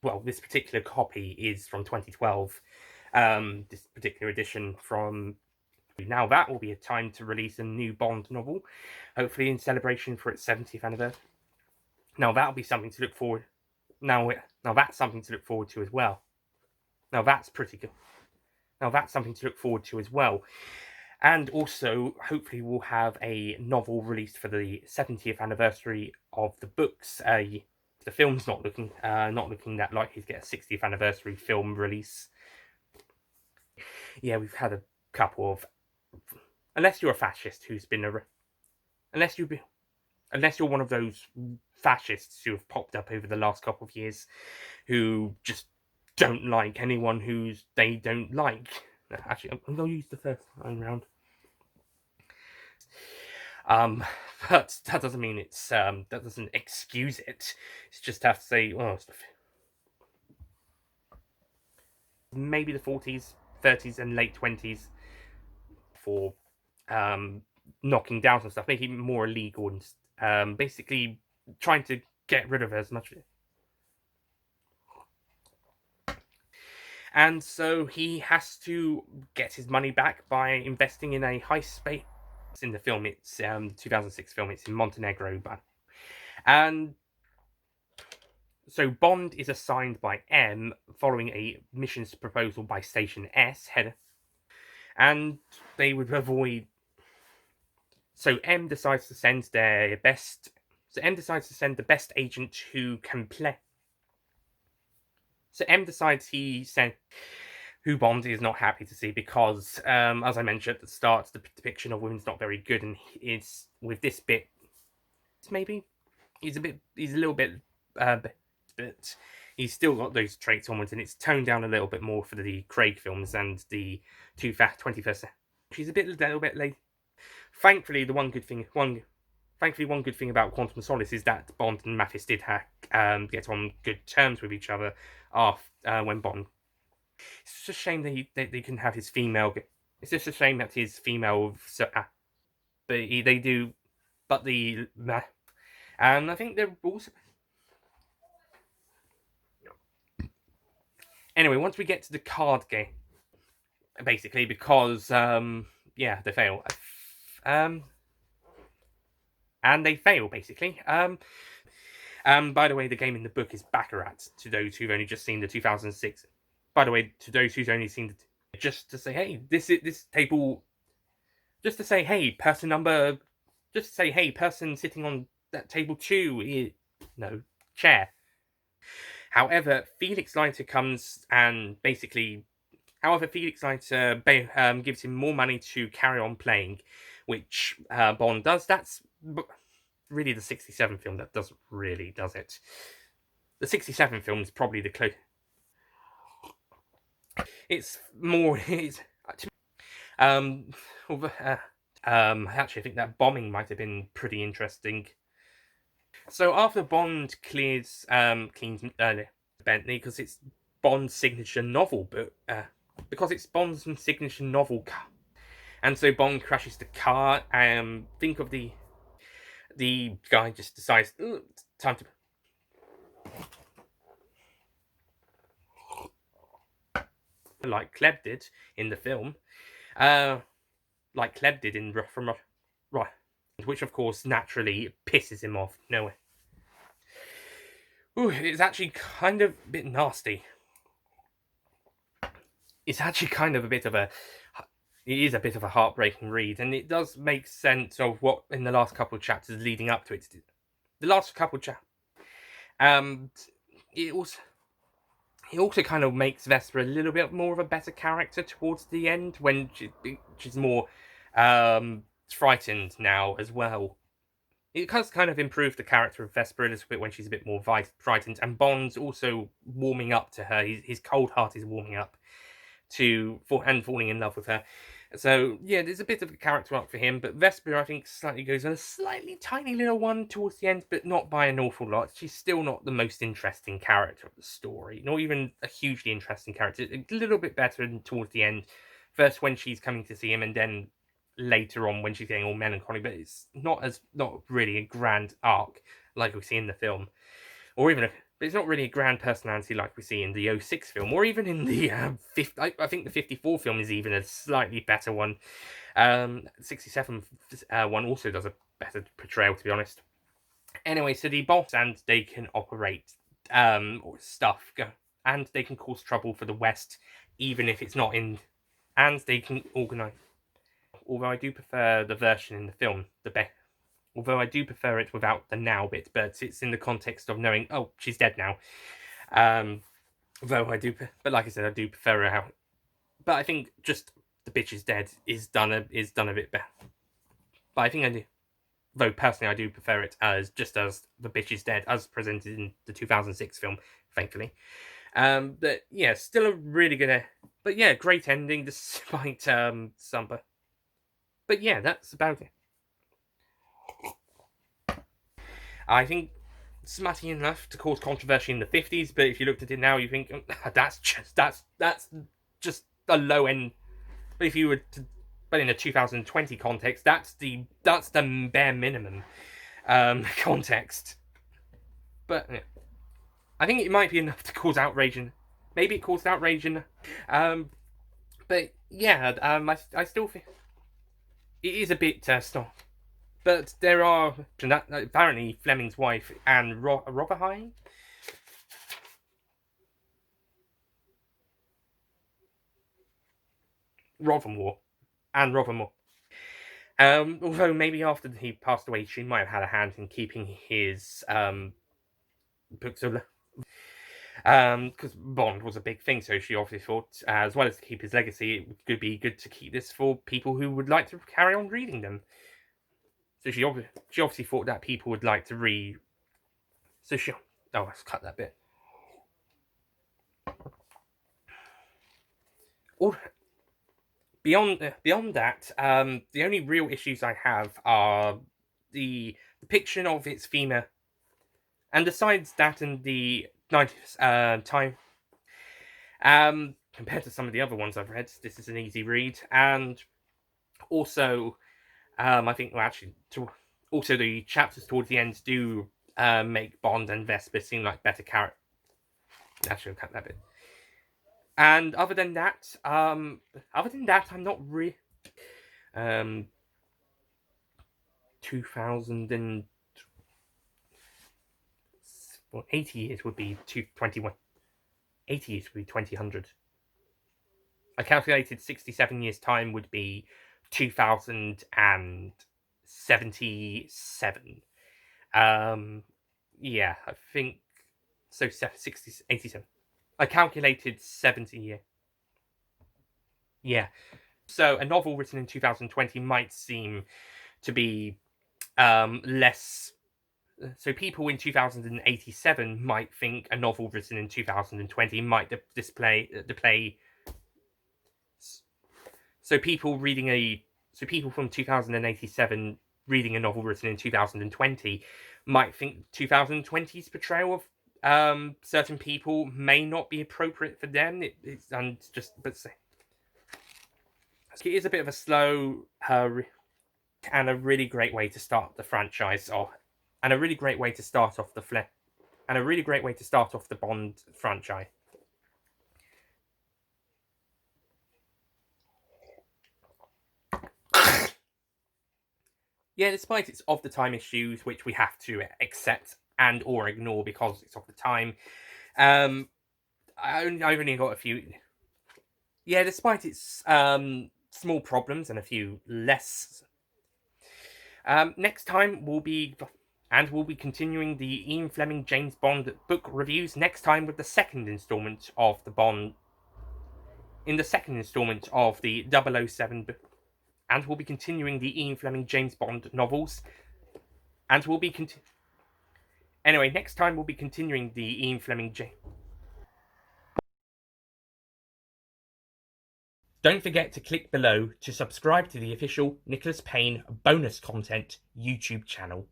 well, this particular copy is from 2012. This particular edition from... Now that will be a time to release a new Bond novel, hopefully in celebration for its 70th anniversary. Now that'll be something to look forward. Now that's something to look forward to as well. Now that's pretty good. Now that's something to look forward to as well. And also, hopefully, we'll have a novel released for the 70th anniversary of the books. The film's not looking that likely to get a 60th anniversary film release. Yeah, we've had a couple of... Unless you're a fascist who's been unless you're one of those fascists who have popped up over the last couple of years, who just don't like anyone they don't like. Actually, I'm going to use the first time round. But that doesn't mean it's that doesn't excuse it. It's just have to say, well, maybe the 40s, 30s, and late 20s for knocking down some stuff, making it more illegal, and basically trying to get rid of as much of it. And so he has to get his money back by investing in a high space. In the film, it's 2006 film. It's in Montenegro, and so Bond is assigned by M following a missions proposal by Station S header, and they would avoid. So M decides to send the best agent who can play. So M decides he sent who Bond is not happy to see because, as I mentioned at the start, the depiction of women's not very good, and it's with this bit, maybe he's a little bit, but he's still got those traits onwards, and it's toned down a little bit more for the Craig films and the 21st century. She's a little bit late. Thankfully, one good thing about Quantum of Solace is that Bond and Mathis did get on good terms with each other after when Bond. It's just a shame that they couldn't have his female. It's just a shame that his female. But they do. But and I think they're also. Anyway, once we get to the card game, basically, because yeah, they fail. And they fail basically. By the way, the game in the book is Baccarat. To those who've only just seen the 2006. By the way, to those who's only seen just to say, hey, this table. Just to say, hey, person number. Just to say, hey, person sitting on that table 2 chair. However, Felix Leiter comes and basically. However, Felix Leiter gives him more money to carry on playing, which Bond does. That's really the 67 film that does it. The 67 film is probably the close. It's more. Actually, I think that bombing might have been pretty interesting. So after Bond cleans Bentley because it's Bond's signature novel, but because it's Bond's signature novel car, and so Bond crashes the car. Think of the guy just decides time to. Like Kleb did in the film, like Kleb did from right, which of course naturally pisses him off. No way. Ooh, it's actually kind of a bit nasty. It's actually kind of a bit of a. It is a bit of a heartbreaking read, and it does make sense of what in the last couple of chapters leading up to it. The last couple of chapters, it also kind of makes Vesper a little bit more of a better character towards the end when she's more frightened now as well. It has kind of improved the character of Vesper a little bit when she's a bit more frightened, and Bond's also warming up to her. His cold heart is warming up and falling in love with her. So yeah, there's a bit of a character arc for him, but Vesper, I think, slightly goes on a slightly tiny little one towards the end, but not by an awful lot. She's still not the most interesting character of the story, not even a hugely interesting character. A little bit better towards the end, first when she's coming to see him, and then later on when she's getting all melancholy. But it's not really a grand arc like we see in the film, or even but it's not really a grand personality like we see in the '06 film, or even in the I think the '54 film is even a slightly better one. '67 one also does a better portrayal, to be honest. Anyway, so the boss, and they can operate stuff, and they can cause trouble for the West, even if it's not in, and they can organize. Although I do prefer the version in the film, although I do prefer it without the now bit, but it's in the context of knowing, oh, she's dead now. Though I do, but like I said, I do prefer her how. But I think just the bitch is dead is done a bit better. But I think I do. Though personally, I do prefer it as just as the bitch is dead, as presented in the 2006 film, thankfully. But yeah, still a really good, but yeah, great ending despite Sumper. But yeah, that's about it. I think smutty enough to cause controversy in the 50s, but if you looked at it now, you think that's just a low end. But if you were to, but in a 2020 context, that's the bare minimum context. But yeah, I think it might be enough to cause outrage, and maybe it caused outrage, and but yeah, I still think it is a bit stop. But there are apparently Fleming's wife and Rotherhithe. Rothermore. And Rothermore. Although maybe after he passed away, she might have had a hand in keeping his books of. Because Bond was a big thing, so she obviously thought, as well as to keep his legacy, it could be good to keep this for people who would like to carry on reading them. So she obviously thought that people would like to read. So she. Oh, let's cut that bit. Beyond that, the only real issues I have are the depiction of its female, and besides that, and the 90s time, compared to some of the other ones I've read, this is an easy read, and also, I think also the chapters towards the end do make Bond and Vesper seem like better characters. Actually, I'll cut that bit. And other than that, I'm not really. 2000 and 80 years would be 221. 80 years would be 2000. I calculated 67 years time would be 2077. Yeah, I think so. 87. I calculated 70 years. Yeah. So a novel written in 2020 might seem to be less. So people in 2087 might think a novel written in 2020 might display. So people from 2087 reading a novel written in 2020 might think 2020's portrayal of certain people may not be appropriate for them. It is a bit of a slow and a really great way to start the franchise off, and a really great way to start off the Bond franchise. Yeah, despite its of the time issues, which we have to accept and or ignore because it's of the time. I've only got a few. Yeah, despite its small problems and a few less. Next time we'll be continuing the Ian Fleming James Bond book reviews. Next time with the second installment of the Bond. In the second installment of the 007 book. And we'll be continuing the Ian Fleming James Bond novels. And we'll be Anyway, next time we'll be continuing the Ian Fleming Don't forget to click below to subscribe to the official Nicholas Payne bonus content YouTube channel.